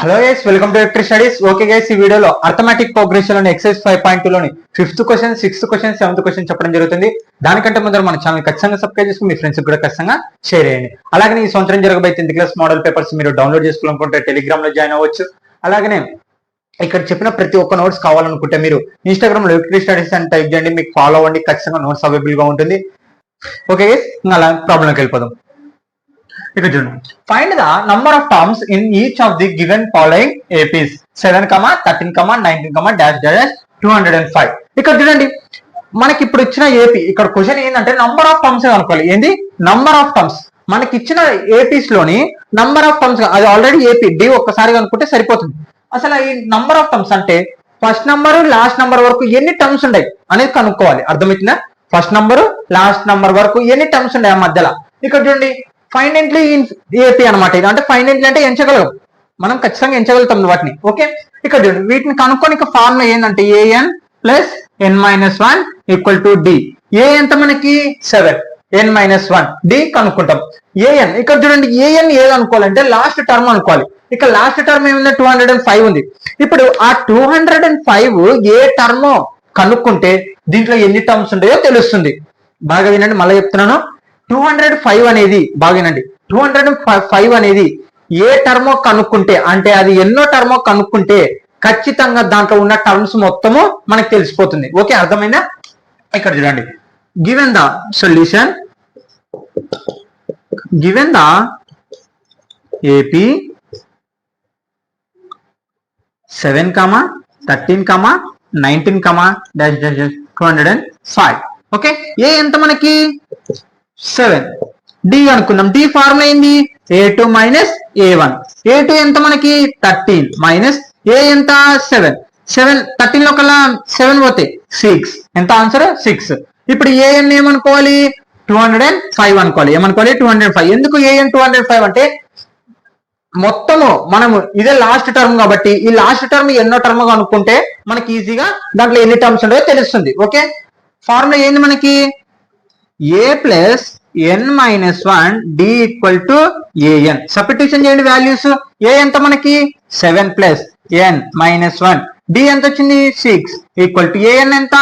Hello guys, welcome to electric studies. Okay guys, ఈ వీడియోలో arithmetic progression లోని excise 5.2 లోని 5th question, 6th question, 7th question చెప్పడం జరుగుతుంది. దానికంటే ముందర మన ఛానల్ ఖచ్చితంగా సబ్స్క్రైబ్ చేసుకుని మీ ఫ్రెండ్స్ కూడా ఖచ్చితంగా షేర్ చేయండి. అలాగే ఈ సంవత్సరం జరగబోయే 10th క్లాస్ మోడల్ పేపర్స్ మీరు డౌన్లోడ్ చేసుకోవాలనుకుంటే టెలిగ్రామ్ లో జాయిన్ అవ్వచ్చు. అలాగనే ఇక్కడ చెప్పిన ప్రతి ఒక్క నోట్స్ కావాలనుకుంటే మీరు ఇన్స్టాగ్రామ్ లో ఎలక్ట్రిక్ స్టడీస్ అని టైప్ చేయండి, మీకు ఫాలో అవ్వండి, ఖచ్చితంగా నోట్స్ అవైలబుల్ గా ఉంటుంది. ఓకే గైస్, అలా ప్రాబ్లంకి వెళ్ళిపోదాం. ఇక్కడ చూడండి, find the number of terms in each of the given following APIs 7, 13, 19, dash dash 205. ఇక్కడ చూడండి, మనకి ఇప్పుడు ఇచ్చిన ఏపీ ఇక్కడ క్వశ్చన్ ఏంటంటే నంబర్ ఆఫ్ టర్మ్స్ అనుకోవాలి. ఏంది నంబర్ ఆఫ్ టర్మ్స్? మనకి ఇచ్చిన ఏపీస్ లోని నంబర్ ఆఫ్ టర్మ్స్, అది ఆల్రెడీ ఏపీ డి ఒక్కసారి అనుకుంటే సరిపోతుంది. అసలు ఈ నంబర్ ఆఫ్ టర్మ్స్ అంటే ఫస్ట్ నంబర్ లాస్ట్ నంబర్ వరకు ఎన్ని టర్మ్స్ ఉన్నాయి అనేది కనుక్కోవాలి. అర్థమవుతుందా? ఫస్ట్ నంబర్ లాస్ట్ నంబర్ వరకు ఎన్ని టర్మ్స్ ఉన్నాయి ఆ మధ్యలో. ఇక్కడ చూడండి, ఫైనెంట్లీ ఇన్ ఏపీ అనమాట. ఇది అంటే ఫైనెంట్లీ అంటే ఎంచగలం, మనం ఖచ్చితంగా ఎంచగలుగుతాం వాటిని. ఓకే, ఇక్కడ చూడండి, వీటిని కనుక్కొని ఫార్ములా ఏంటంటే a n plus n minus 1 equal to d. A ఎంత మనకి 7, ఎన్ మైనస్ 1, డి కనుక్కుంటాం. ఏఎన్ ఇక్కడ చూడండి, ఏఎన్ ఏది అనుకోవాలంటే లాస్ట్ టర్మ్ అనుకోవాలి. ఇక్కడ లాస్ట్ టర్మ్ ఏముంది? 205 ఉంది. ఇప్పుడు ఆ 205 ఏ టర్మ్ కనుక్కుంటే దీంట్లో ఎన్ని టర్మ్స్ ఉంటాయో తెలుస్తుంది. బాగా వినండి, మళ్ళీ చెప్తున్నాను. 205 అనేది, బాగా వినండి, 205 అనేది ఏ టర్మో కనుక్కుంటే, అంటే అది ఎన్నో టర్మో కనుక్కుంటే ఖచ్చితంగా దాంట్లో ఉన్న టర్మ్స్ మొత్తము మనకు తెలిసిపోతుంది. ఓకే, అర్థమైందా? ఇక్కడ చూడండి, given the solution, given the AP 7, 13, 19, dash dash 205. Okay, a ఎంత మనకి 7, డి అనుకుందాం. డి ఫార్ములా ఏంది? a2 minus a1. a2 ఎంత మనకి 13 మైనస్ ఏ ఎంత 7. 13 లో కల్లా 7 పోతే 6. ఎంత ఆన్సర్? 6. ఇప్పుడు ఏఎన్ ఏమనుకోవాలి? 205 అనుకోవాలి. ఏమనుకోవాలి? 205. ఎందుకు ఏఎన్ 205 అంటే మొత్తము మనము ఇదే లాస్ట్ టర్మ్ కాబట్టి ఈ లాస్ట్ టర్మ్ ఎన్నో టర్మ్ అనుకుంటే మనకి ఈజీగా దాంట్లో ఎన్ని టర్మ్స్ ఉంటాయో తెలుస్తుంది. ఓకే, ఫార్ములా ఏంది మనకి? A plus n minus 1 d equal to a n. Substitution చేయండి వాల్యూస్. ఏ ఎంత మనకి? 7 ప్లస్ ఎన్ మైనస్ 1, డి ఎంత వచ్చింది? 6 ఈక్వల్ టు ఏఎన్ ఎంత?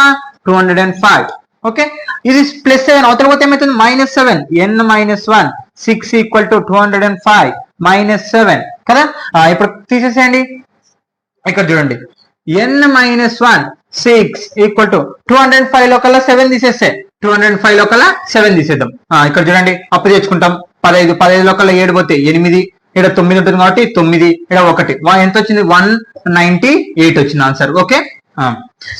205. ఓకే, ఇది ప్లస్ 7 అవతల పోతే ఏమవుతుంది? -7, ఎన్ మైనస్ 1, 6 ఈక్వల్ టు 205 -7 కదా. ఇప్పుడు తీసేసేయండి. ఇక్కడ చూడండి, ఎన్ మైనస్ 1, 6 ఈక్వల్ టు 205 లో కల్లా 7 తీసేస్తే 205 లో కల్లా 7 తీసేద్దాం. ఇక్కడ చూడండి, అప్పు తెచ్చుకుంటాం. 15 లో కల్లా 7 పోతే 8, ఇక్కడ 9 ఉంటుంది కాబట్టి 9, ఇక్కడ 1 ఎంత వచ్చింది? 198 వచ్చింది ఆన్సర్. ఓకే,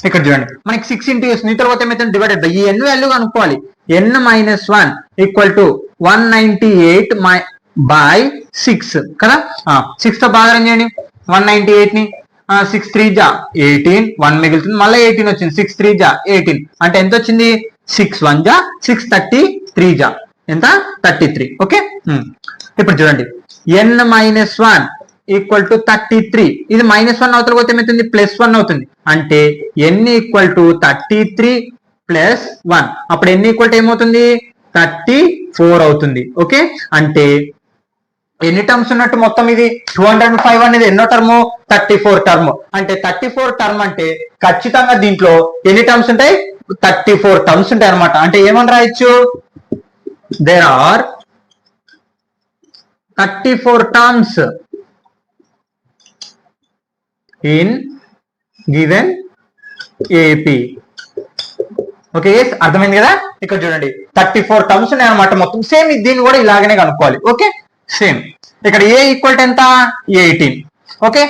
ఇక్కడ చూడండి, మనకి 6 ఇంటూ వస్తుంది. ఈ తర్వాత ఏమైతే డివైడెడ్ బై ఈ ఎన్ వాల్యూ కనుక్కోవాలి. ఎన్ మైనస్ 1 ఈక్వల్ టు 198 బై 6 కదా. 6 తో భాగం చేయండి 198 ని. 6 3 జా 18, 1 మిగులుతుంది. మళ్ళీ 18 వచ్చింది. 6 3 జా 18 అంటే ఎంత వచ్చింది? 6 1 జా 6, 33 జా ఎంత? 33. ఓకే, ఇప్పుడు చూడండి, ఎన్ మైనస్ 1 ఈక్వల్ టు 33. ఇది -1 అవతల పోతే ఏమవుతుంది? +1 అవుతుంది. అంటే ఎన్ ఈక్వల్ టు 33 ప్లస్ 1. అప్పుడు ఎన్ ఈక్వల్ టు ఏమవుతుంది? 34 అవుతుంది. ఓకే, అంటే ఎన్ని టర్మ్స్ ఉన్నట్టు మొత్తం? ఇది 205 అనేది ఎన్నో టర్ము? 34 టర్మ్. అంటే 34 టర్మ్ అంటే ఖచ్చితంగా దీంట్లో ఎన్ని టర్మ్స్ ఉంటాయి? 34 టర్మ్స్ ఉంటాయి అనమాట. అంటే ఏమని రాయొచ్చు? There are 34 terms in given AP. Okay, అర్థమైంది కదా. ఇక్కడ చూడండి, 34 టర్మ్స్ ఉన్నాయి అనమాట మొత్తం. సేమ్ దీన్ని కూడా ఇలాగనే కనుక్కోవాలి. Okay, same. ఇక్కడ ఏ ఈక్వల్ టు ఎంత? 18. ఓకే,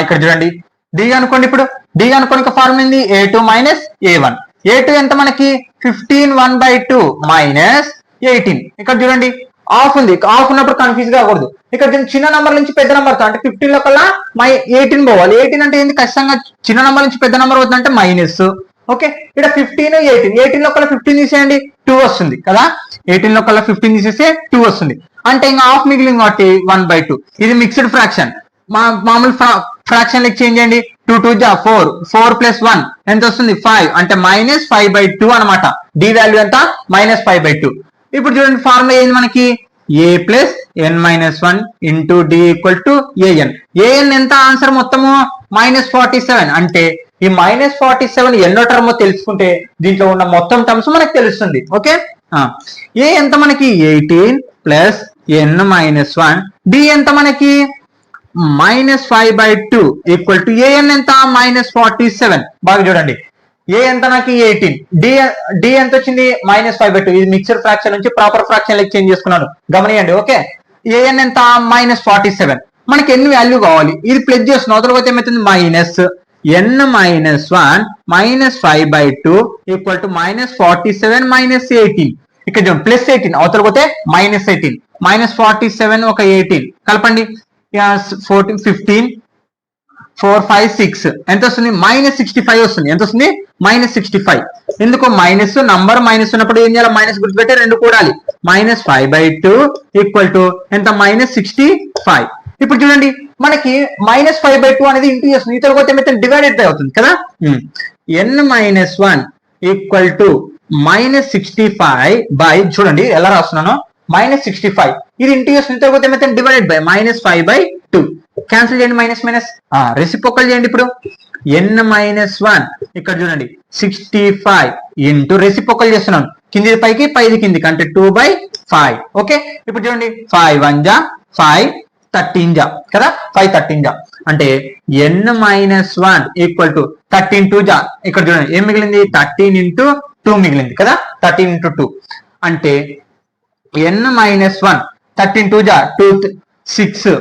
ఇక్కడ చూడండి, డి అనుకోండి. ఇప్పుడు డి అనుకోని ఫార్ములా ఏంది? a2 minus a1. a2 ఎంత మనకి? 15 1/2 మైనస్ 18. ఇక్కడ చూడండి, ఆఫ్ ఉంది. ఆఫ్ ఉన్నప్పుడు కన్ఫ్యూజ్ కాకూడదు. ఇక్కడ చిన్న నంబర్ నుంచి పెద్ద నంబర్, అంటే 15 లో కల్లా 18 పోవాలి. 18 అంటే ఏంది? ఖచ్చితంగా చిన్న నంబర్ నుంచి పెద్ద నంబర్ అవుతుంది అంటే మైనస్. ఓకే, ఇక్కడ 15 18 లో కల్లా 15 తీసేయండి, 2 వస్తుంది కదా. 18 లో కల్లా 15 తీసేస్తే 2 వస్తుంది. అంటే ఇంకా హాఫ్ మిగిలింది కాబట్టి 1/2. ఇది మిక్స్డ్ ఫ్రాక్షన్. మామూలు ఫ్రాక్షన్ లెక్క చేంజ్ చేయండి. 2 2 జా 4, 4 ప్లస్ 1 ఎంత వస్తుంది? 5. అంటే -5/2 అనమాట. డి వాల్యూ ఎంత? -5/2. ఇప్పుడు చూడండి, ఫార్ములా ఏంది మనకి? A plus n minus 1 into d equal to a n. A n ఎంత ఆన్సర్ మొత్తము -47. అంటే ఈ -47 ఎన్నో టర్మ్ తెలుసుకుంటే దీంట్లో ఉన్న మొత్తం టర్మ్స్ మనకు తెలుస్తుంది. ఓకే, ఏ ఎంత మనకి 18 ప్లస్ ఎన్ మైనస్ 1, డి ఎంత మనకి -5/2 ఈక్వల్ టు ఏఎన్ ఎంత -47. బాగా చూడండి, ఏ ఎంత నాకు 18, డి ఎంత వచ్చింది -5/2. ఇది మిక్సర్ ఫ్రాక్షన్ నుంచి ప్రాపర్ ఫ్రాక్షన్ లెక్క చేంజ్ చేసుకున్నాను, గమనియండి. ఓకే, ఏఎన్ ఎంత -47. మనకి ఎన్ని వాల్యూ కావాలి, ఇది ప్లస్ చేస్తున్నాం, అవతల పోతే ఏమవుతుంది minus n minus 1 -5/2 equal to -47 -18. ఇక్కడ చూడండి ప్లస్ 18, అవతల పోతే -18, -47 ఒక 18 కలపండి, 14 15 4 5 6 ఎంత వస్తుంది -65 వస్తుంది. ఎంత వస్తుంది -65. ఎందుకు మైనస్ నంబర్ మైనస్ ఉన్నప్పుడు ఏం చేయాలి, మైనస్ గుర్తుపెట్టి రెండు కూడాలి. -5/2 ఈక్వల్ టు ఎంత -65. ఇప్పుడు చూడండి మనకి -5/2 అనేది ఇంటూ చేస్తుంది, ఇతర పోతే మొత్తం డివైడెడ్ బై అవుతుంది కదా. n minus 1 equal to -65 by, చూడండి ఎలా రాస్తున్నాను, -65 ఇది ఇంటూ చేస్తుంది, ఇతర పోతే మొత్తం డివైడెడ్ బై -5/2. క్యాన్సిల్ చేయండి, మైనస్ మైనస్ రెసిప్రోకల్ చేయండి. ఇప్పుడు n మైనస్ 1 ఇక్కడ చూడండి 65 ఇంటూ రెసిప్రోకల్ చేస్తున్నాను, కింది పైకి పైది కిందికి అంటే 2/5. ఓకే, ఇప్పుడు చూడండి 5 1 జా 5 13 జా కదా, 5 13 జా అంటే n మైనస్ 1 ఈక్వల్ టు 13 2 జా, ఇక్కడ చూడండి ఏం మిగిలింది 13 ఇంటూ 2 మిగిలింది కదా, 13 ఇంటూ 2 అంటే n మైనస్ 1 13 2 జా 2 6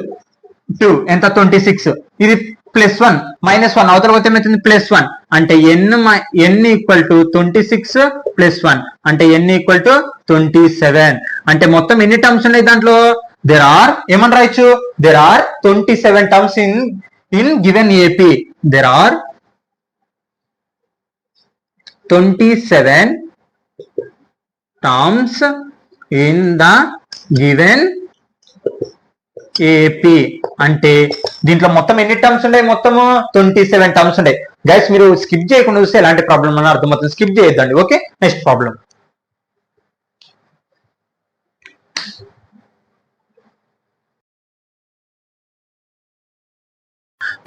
2 ఎంత 26. ఇది +1 -1 అవతల పోతే ఏమవుతుంది +1 అంటే n ఈక్వల్ టు 26 +1 అంటే n ఈక్వల్ టు 27. అంటే మొత్తం ఎన్ని టర్మ్స్ ఉన్నాయి దాంట్లో, దేర్ ఆర్ ఏమని రాయొచ్చు, there are 27 terms in given AP. There are 27 terms in the given AP. అంటే దీంట్లో మొత్తం ఎన్ని టర్మ్స్ ఉన్నాయి, మొత్తము 27 టర్మ్స్ ఉన్నాయి. గైస్ మీరు స్కిప్ చేయకుండా చూస్తే ఎలాంటి ప్రాబ్లం అని అర్థమవుతుంది, స్కిప్ చేయొద్దండి. Okay, next problem.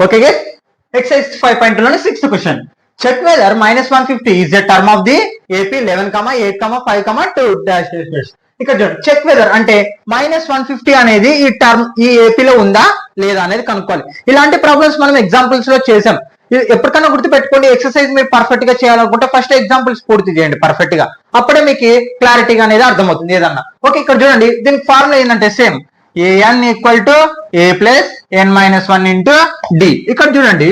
Okay guys, exercise 5.2 లోని 6th question. Check whether -150 is a term of the AP 11, 8, 5, 2 ఇక్కడ చూడండి చెక్ వెదర్ అంటే -150 అనేది ఈ టర్మ్ ఈ ఏపీలో ఉందా లేదా అనేది కనుక్కోవాలి. ఇలాంటి ప్రాబ్లమ్స్ మనం ఎగ్జాంపుల్స్ లో చేసాం. ఎప్పటికైనా గుర్తు పెట్టుకోండి, ఎక్సర్సైజ్ మీరు పర్ఫెక్ట్ గా చేయాలనుకుంటే ఫస్ట్ ఎగ్జాంపుల్స్ పూర్తి చేయండి పర్ఫెక్ట్ గా, అప్పుడే మీకు క్లారిటీగా అనేది అర్థమవుతుంది ఏదన్నా. ఓకే, ఇక్కడ చూడండి దీనికి ఫార్ములా ఏంటంటే same an equal to a plus n minus 1 into d. ఇక్కడ చూడండి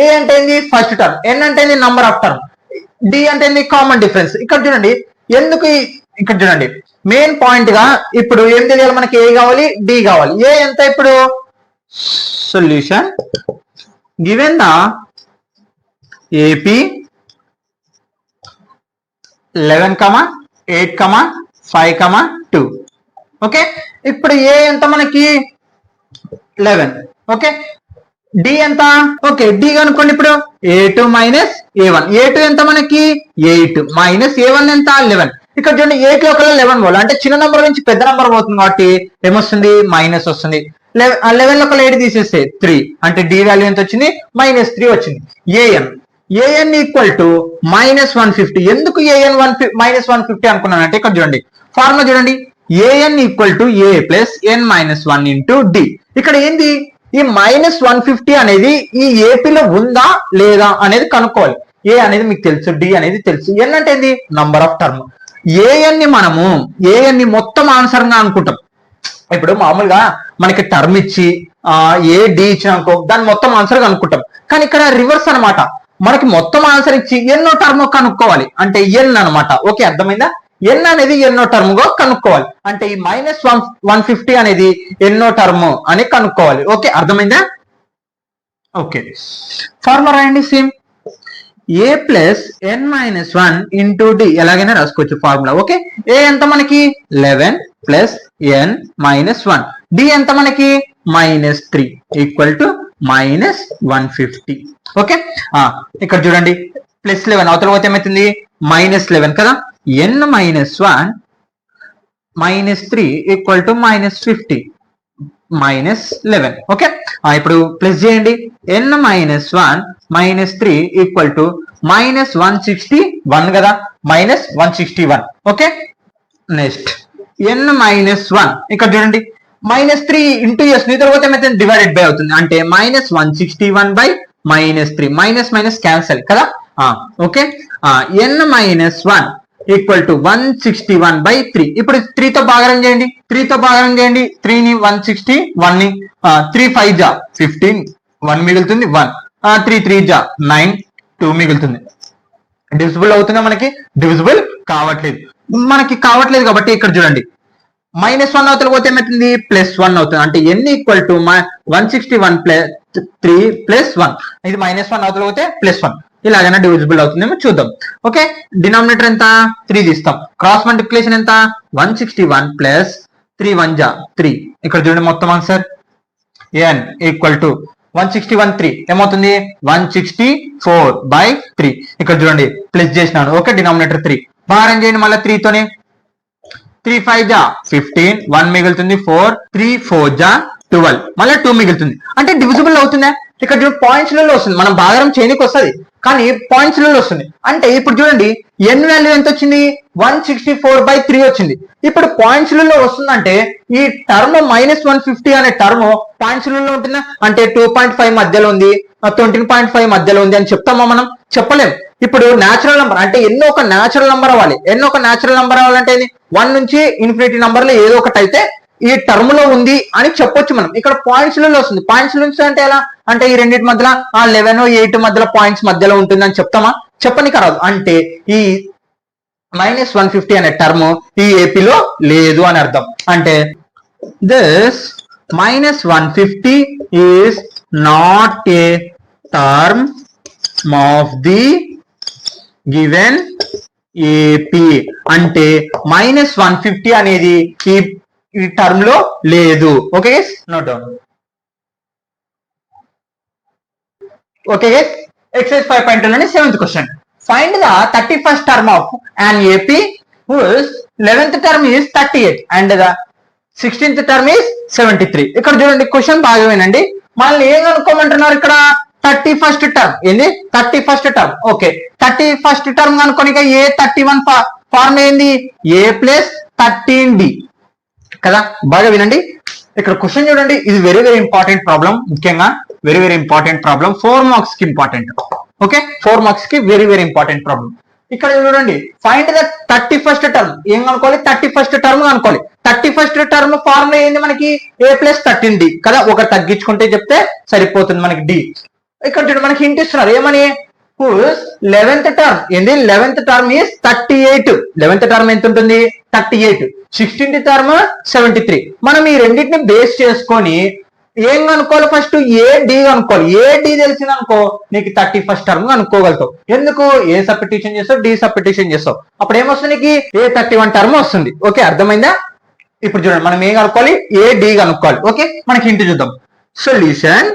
ఏ అంటే ఏంది ఫస్ట్ టర్మ్, n అంటే ఏంది నంబర్ ఆఫ్ టర్మ్, డి అంటే ఏంది కామన్ డిఫరెన్స్. ఇక్కడ చూడండి ఎందుకు, ఇక్కడ చూడండి మెయిన్ పాయింట్ గా ఇప్పుడు ఏం తెలియాలి మనకి, ఏ కావాలి డి కావాలి. ఏ ఎంత ఇప్పుడు solution given the AP 11, 8, 5, 2. Okay, ఇప్పుడు ఏ ఎంత మనకి 11. ఓకే, డి ఎంత, ఓకే డి కనుక్కోండి. ఇప్పుడు a2 మైనస్ a1, a2 ఎంత మనకి 8 మైనస్ a1 ఎంత 11. ఇక్కడ చూడండి 8 లో 11 పోవాలి అంటే చిన్న నంబర్ నుంచి పెద్ద నంబర్ పోతుంది కాబట్టి ఏమొస్తుంది మైనస్ వస్తుంది. 11 లో 8 తీసేస్తే 3 అంటే డి వాల్యూ ఎంత వచ్చింది -3 వచ్చింది. an equal to -150. ఎందుకు an -150 అనుకున్నాను అంటే ఇక్కడ చూడండి ఫార్ములా చూడండి, an equal to a plus n minus 1 into d. ఇక్కడ ఏంది ఈ -150 అనేది ఈ ఏపీలో ఉందా లేదా అనేది కనుక్కోవాలి. ఏ అనేది మీకు తెలుసు, డి అనేది తెలుసు, ఎన్ అంటే ఏంది నంబర్ ఆఫ్ టర్మ్. ఏఎన్ని మనము ఏఎన్ని మొత్తం ఆన్సర్ గా అనుకుంటాం. ఇప్పుడు మామూలుగా మనకి టర్మ్ ఇచ్చి ఏ డి ఇచ్చినాకో దాన్ని మొత్తం ఆన్సర్ గా అనుకుంటాం. కానీ ఇక్కడ రివర్స్ అనమాట, మనకి మొత్తం ఆన్సర్ ఇచ్చి ఎన్నో టర్మ్ కనుక్కోవాలి అంటే ఎన్ అనమాట. ఓకే, అర్థమైందా, ఎన్ అనేది ఎన్నో టర్మ్ గా కనుక్కోవాలి అంటే ఈ -150 అనేది ఎన్నో టర్మ్ అని కనుక్కోవాలి. ఓకే, అర్థమైందా. ఓకే, ఫార్ములా రాయండి same a plus n minus 1 into d, ఎలాగైనా రాసుకోవచ్చు ఫార్ములా. ఓకే, ఏ ఎంత మనకి 11 ప్లస్ n మైనస్ 1, డి ఎంత మనకి -3 ఈక్వల్ టు -150. ఓకే, ఇక్కడ చూడండి +11 అవతల పోతే ఏమవుతుంది -11 కదా, n minus 1 -3 equal to -50 -11. Okay, ఇప్పుడు ప్లస్ చేయండి. n - 1 -3 ఈక్వల్ టు -161 కదా, -161. ఓకే, నెక్స్ట్ n - 1 ఇక్కడ చూడండి, -3 ఇంటూ ఎస్ తర్వాత ఏమైతే డివైడెడ్ బై అవుతుంది అంటే -161 బై -3 మైనస్ క్యాన్సల్ కదా. Okay, n - 1 equal to 161 by 3. ఇప్పుడు 3 తో భాగం చేయండి, 3 ని 161 ని 3 5 జా 15, 1 మిగులుతుంది 1, 3 3 జా 9, 2 మిగులుతుంది. డివిజిబుల్ అవుతుందా? మనకి డివిజిబుల్ కావట్లేదు కాబట్టి ఇక్కడ చూడండి -1 అవతల పోతే ఏమవుతుంది +1 అవుతుంది అంటే n ఈక్వల్ టు 161 + 3 + 1. ఇది -1 అవతల పోతే +1. ఇలాగైనా డివిజిబుల్ అవుతుందేమో చూద్దాం. ఓకే, డినామినేటర్ ఎంత 3 తీస్తాం. క్రాస్ మల్టిప్లికేషన్ ఎంత 161 + 3 1 జా 3. ఇక్కడ చూడండి మొత్తం ఆన్సర్ n ఈక్వల్ టు 161 3 ఏమవుతుంది 164/3. ఇక్కడ చూడండి ప్లస్ చేసినాను. ఓకే, డినామినేటర్ 3 భారం చేయండి మళ్ళీ 3 తోనే. 3 5 జా 15, 1 మిగులుతుంది 4, 3 4 జా 12, మళ్ళీ 2 మిగులుతుంది. అంటే డివిజిబుల్ అవుతుందా? ఇక్కడ చూడండి పాయింట్స్లలో వస్తుంది, మనం భాగం చేయడానికి వస్తుంది కానీ పాయింట్స్లలో వస్తుంది. అంటే ఇప్పుడు చూడండి n వాల్యూ ఎంత వచ్చింది 164/3 వచ్చింది. ఇప్పుడు పాయింట్స్లలో వస్తుందంటే ఈ టర్మ్ -150 అనే టర్మ్ పాయింట్స్లలో ఉంటుందా అంటే 2.5 మధ్యలో ఉంది, 20.5 మధ్యలో ఉంది అని చెప్తామా? మనం చెప్పలేం. ఇప్పుడు న్యాచురల్ నంబర్ అంటే ఎన్నో ఒక న్యాచురల్ నంబర్ అవ్వాలి. అవ్వాలంటే 1 నుంచి ఇన్ఫినిటీ నంబర్లో ఏదో ఒకటి అయితే ఈ టర్మ్ లో ఉంది అని చెప్పొచ్చు మనం. ఇక్కడ పాయింట్స్ లలో వస్తుంది. పాయింట్స్ నుంచి అంటే ఎలా అంటే ఈ రెండింటి మధ్యలో 11 8 మధ్యలో పాయింట్స్ మధ్యలో ఉంటుంది అని చెప్తామా? చెప్పనికి రాదు. అంటే ఈ -150 అనే టర్మ్ ఈ ఏపీలో లేదు అని అర్థం. అంటే this -150 is not a term of the given AP. అంటే -150 అనేది ఈ టర్మ్ లో లేదు. Okay guys, note down. Okay guys, exercise 5.2 లోని 7th question. Find the 31st term of an AP whose 11th term is 38 and the 16th term is 73. ఇక్కడ చూడండి question బాగా వినండి. మనల్ని ఏం కనుక్కోమంటున్నారు ఇక్కడ 31st టర్మ్. ఏంది 31st term? Okay, 31st term కనుక్కోనిక A31 ఫార్ములా ఏంది A + 13D కదా. బాగా వినండి, ఇక్కడ క్వశ్చన్ చూడండి. ఇది వెరీ ఇంపార్టెంట్ ప్రాబ్లం. ముఖ్యంగా వెరీ ఇంపార్టెంట్ ప్రాబ్లం. 4 మార్క్స్ కి ఇంపార్టెంట్. ఓకే, 4 మార్క్స్ కి వెరీ ఇంపార్టెంట్ ప్రాబ్లం. ఇక్కడ చూడండి ఫైండ్ ద 31st టర్మ్. ఏం కనుక్కోవాలి 31st టర్మ్ కనుక్కోవాలి. 31st టర్మ్ ఫార్ములా ఏంది మనకి A + 13D కదా. ఒకటి తగ్గించుకుంటే చెప్తే సరిపోతుంది మనకి D. ఇక్కడ చూడండి మనకి హింట్ ఇస్తున్నారు ఏమని whose 11th టర్మ్ ఏంది 11th term is 38. 11th term ఎంత ఉంటుంది 38. 16th term 73. మనం ఈ రెండింటిని బేస్ చేసుకొని ఏం కనుక్కోవాలి ఫస్ట్ AD కనుక్కోవాలి. AD తెలిసింది అనుకో నీకు 31st టర్మ్ కనుక్కోగలుగుతావు. ఎందుకు A సబ్స్టిట్యూషన్ చేస్తావు D సబ్స్టిట్యూషన్ చేస్తావు అప్పుడు ఏమొస్తుంది నీకు A31 టర్మ్ వస్తుంది. ఓకే, అర్థమైందా? ఇప్పుడు చూడండి మనం ఏం కనుక్కోవాలి AD కనుక్కోవాలి. ఓకే, మనకి హింట్ చూద్దాం. Solution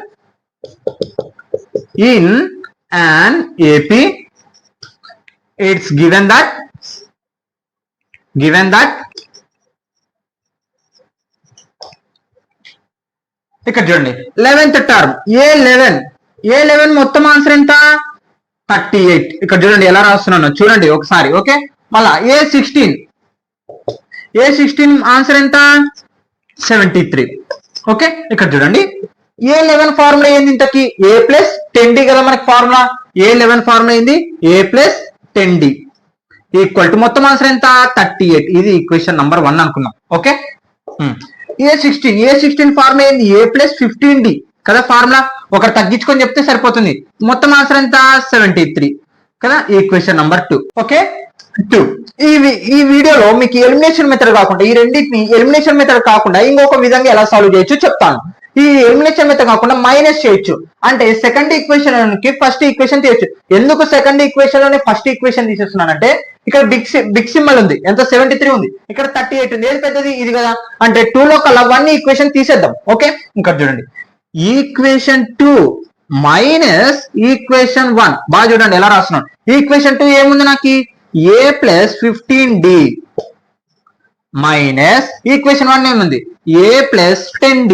in an AP it's given that ఇక్కడ చూడండి 11th టర్మ్ A11 మొత్తం ఆన్సర్ ఎంత 38. ఇక్కడ చూడండి ఎలా రాస్తున్నాను చూడండి ఒకసారి. ఓకే, మళ్ళా A16 ఆన్సర్ ఎంత 73. ఓకే, ఇక్కడ చూడండి A11 ఫార్ములా ఏంది ఇంతకి A + 10D కదా మనకి ఫార్ములా. A11 ఫార్ములా ఏంది A + 10D ఈక్వల్ టు మొత్తం ఆన్సర్ ఎంత 38. ఇది ఈక్వేషన్ నంబర్ 1 అనుకున్నాం. ఓకే, A16 ఫార్ములా ఏంది A + 15D కదా ఫార్ములా. ఒకటి తగ్గించుకొని చెప్తే సరిపోతుంది. మొత్తం ఆన్సర్ ఎంత 73 కదా, ఈక్వేషన్ నంబర్ 2. ఓకే 2. ఈ వీడియోలో మీకు ఎలిమినేషన్ మెథడ్ కాకుండా ఈ రెండింటిని ఎలిమినేషన్ మెథడ్ కాకుండా ఇంకొక విధంగా ఎలా సాల్వ్ చేయొచ్చు చెప్తాను. ఈ ఎలిమినేషన్ మెథడ్ కాకుండా మైనస్ చేయొచ్చు. అంటే సెకండ్ ఈక్వేషన్ లోనికి ఫస్ట్ ఈక్వేషన్ తీయొచ్చు. ఎందుకు సెకండ్ ఈక్వేషన్ లోనే ఫస్ట్ ఈక్వేషన్ తీసేస్తున్నానంటే ఇక్కడ బిగ్ సింబల్ ఉంది ఎంత 73 ఉంది, ఇక్కడ 38 ఉంది. ఏది పెద్దది ఇది కదా. అంటే 2 లో కల్లా 1 ఈక్వేషన్ తీసేద్దాం. ఓకే, ఇంకా చూడండి ఈక్వేషన్ 2 మైనస్ ఈక్వేషన్ 1. బాగా చూడండి ఎలా రాస్తున్నాను. ఈక్వేషన్ 2 ఏముంది నాకు A + 15D మైనస్ ఈక్వేషన్ 1 ఏముంది a plus 10d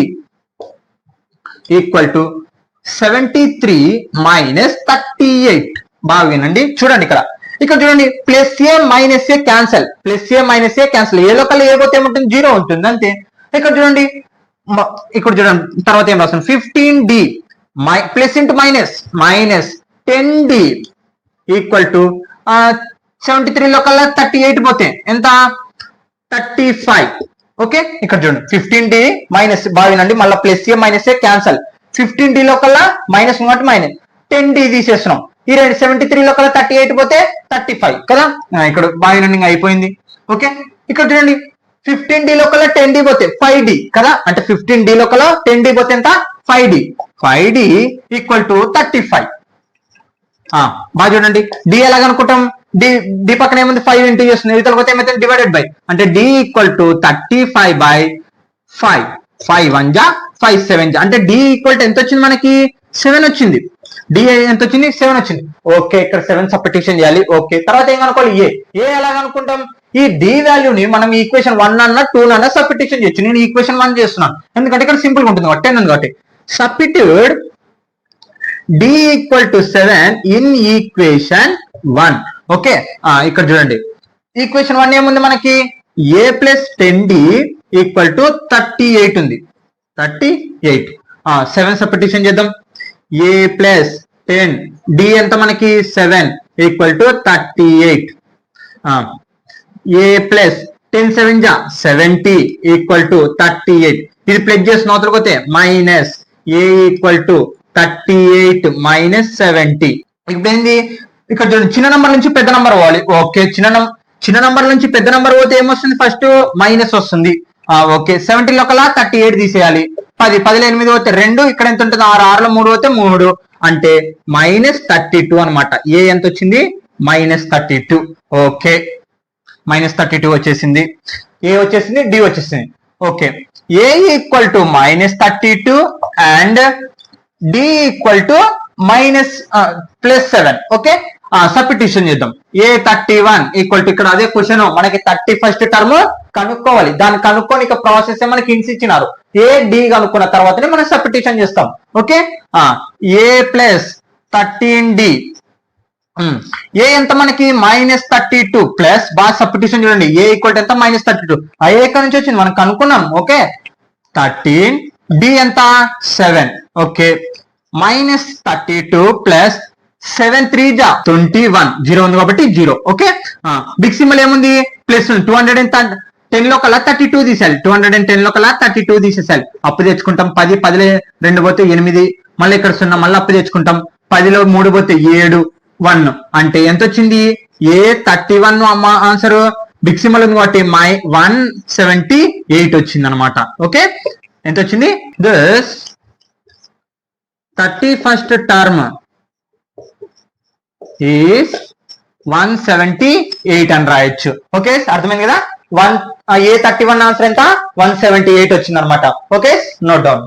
equal to 73 minus 38. బాగా వినండి, చూడండి ఇక్కడ చూడండి, ప్లస్ ఏ మైనస్ ఏ క్యాన్సల్, ప్లస్ ఏ మైనస్ ఏ క్యాన్సల్, ఏ లోకల్ ఏ పోతే ఏముంటుంది 0 ఉంటుంది అంతే. ఇక్కడ చూడండి తర్వాత ఏం రాస్తాం 15d plus into minus minus 10d equal to 73 లోకల్లా 38 పోతే ఎంత 35. ఓకే, ఇక్కడ చూడండి 15d మైనస్, బాగునండి, మళ్ళీ ప్లస్ ఏ మైనస్ ఏ క్యాన్సల్, 15d లోకల్లా మైనస్ ఒకటి మైనస్ 10d తీసేస్తున్నాం, ఈ 73 లోకల్లా 38 పోతే 35 కదా. ఇక్కడ బాగునండి అయిపోయింది. ఓకే, ఇక్కడ చూడండి 15d లోకల్లా 10d పోతే 5d కదా, అంటే 15d లోకల్లా 10d పోతే ఎంత 5d ఈక్వల్ టు 35. బాగా చూడండి, డి ఎలాగ అనుకుంటాం, డి పక్కన ఏముంది 5 ఇంటూ చేస్తుంది, ఇతర పోతే ఏమైతే డివైడెడ్ బై, అంటే డి ఈక్వల్ టు 35/5, 5 1 జా 5 7 జా, అంటే డి ఈక్వల్ టు ఎంత వచ్చింది మనకి 7 వచ్చింది. డి ఎంత వచ్చింది 7 వచ్చింది. ఓకే, ఇక్కడ 7 సబ్స్టిట్యూషన్ చేయాలి. ఓకే, తర్వాత ఏం కనుక్కోవాలి ఏ ఎలాగ అనుకుంటాం, ఈ డి వాల్యూని మనం ఈక్వేషన్ 1 అన్న 2 అన్న సబ్స్టిట్యూషన్ చేయొచ్చు. నేను ఈక్వేషన్ 1 చేస్తున్నాను ఎందుకంటే ఇక్కడ సింపుల్ గా ఉంటుంది 10 ఉంది కాబట్టి. Substitute d equal to 7 in equation 1. Okay, ఇక్కడ చూడండి ఈక్వేషన్ 1 ఏముంది మనకి a plus 10d equal to 38 ఉంది, 38. 7 సబ్స్టిట్యూషన్ చేద్దాం, a ప్లస్ 10 d ఎంత మనకి 7 ఈక్వల్ టు 38. a ప్లస్ 10 7 జా 70 ఈక్వల్ టు 38. ఇది ప్లస్ చేసిన అవతలకి పోతే minus a equal to 38 minus 70. ఇప్పుడు ఏంది, ఇక్కడ చూడండి చిన్న నంబర్ నుంచి పెద్ద నంబర్ పోవాలి. ఓకే, చిన్న నంబర్ నుంచి పెద్ద నంబర్ పోతే ఏమొస్తుంది, ఫస్ట్ మైనస్ వస్తుంది. ఓకే, 70 లోకల్లా 38 తీసేయాలి, 10 10 8 పోతే 2, ఇక్కడ ఎంత ఉంటుంది 6 6లో 3 పోతే 3, అంటే మైనస్ 32 అనమాట. ఏ ఎంత వచ్చింది మైనస్ 32. ఓకే, మైనస్ 32 వచ్చేసింది, ఏ వచ్చేసింది డి వచ్చేసింది. Okay, a equal to minus 32 and d equal to minus plus 7. Okay, substitution చేద్దాం. ఏ 31 ఈక్వల్ టు, ఇక్కడ అదే క్వశ్చన్ మనకి 31st టర్మ్ కనుక్కోవాలి, దాన్ని కనుక్కొని ఇక ప్రాసెస్ మనకి హింట్స్ ఇచ్చినారు. ఏ డి కనుక్కున్న తర్వాతనే మనం సబ్స్టిట్యూషన్ చేస్తాం. ఓకే, ఏ ప్లస్ 13d, ఏ ఎంత మనకి మైనస్ 32 ప్లస్, బాగా సబ్స్టిట్యూషన్ చూడండి, ఏ ఈక్వల్ టు ఎంత మైనస్ 32, ఆ ఏ ఎక్కడి నుంచి వచ్చింది మనం కనుక్కున్నాం. ఓకే, 13 డి ఎంత 7. ఓకే, మైనస్ 32 ప్లస్ 7 3 జా 21, 0 ఉంది కాబట్టి 0. ఓకే, బిగ్ సింబల్ ఏముంది ప్లస్ 210 లో కల్లా 32 తీసేయాలి, 210 లో కల్లా 32 తీసేసాలి. అప్పు తెచ్చుకుంటాం, 10 10లో 2 పోతే 8, మళ్ళీ ఇక్కడ 0, మళ్ళీ అప్పు తెచ్చుకుంటాం, 10లో 3 పోతే 7 1, అంటే ఎంత వచ్చింది ఏ 31 అమ్మ ఆన్సర్. బిగ్ సింబల్ ఉంది కాబట్టి 178 వచ్చింది అనమాట. ఓకే, ఎంత వచ్చింది, దిస్ 31st టర్మ్ ఈస్ 178 అని రాయొచ్చు. ఓకే, అర్థమైంది కదా. ఏ 31 ఆన్సర్ ఎంత 178 వచ్చింది అనమాట. Okay, note down.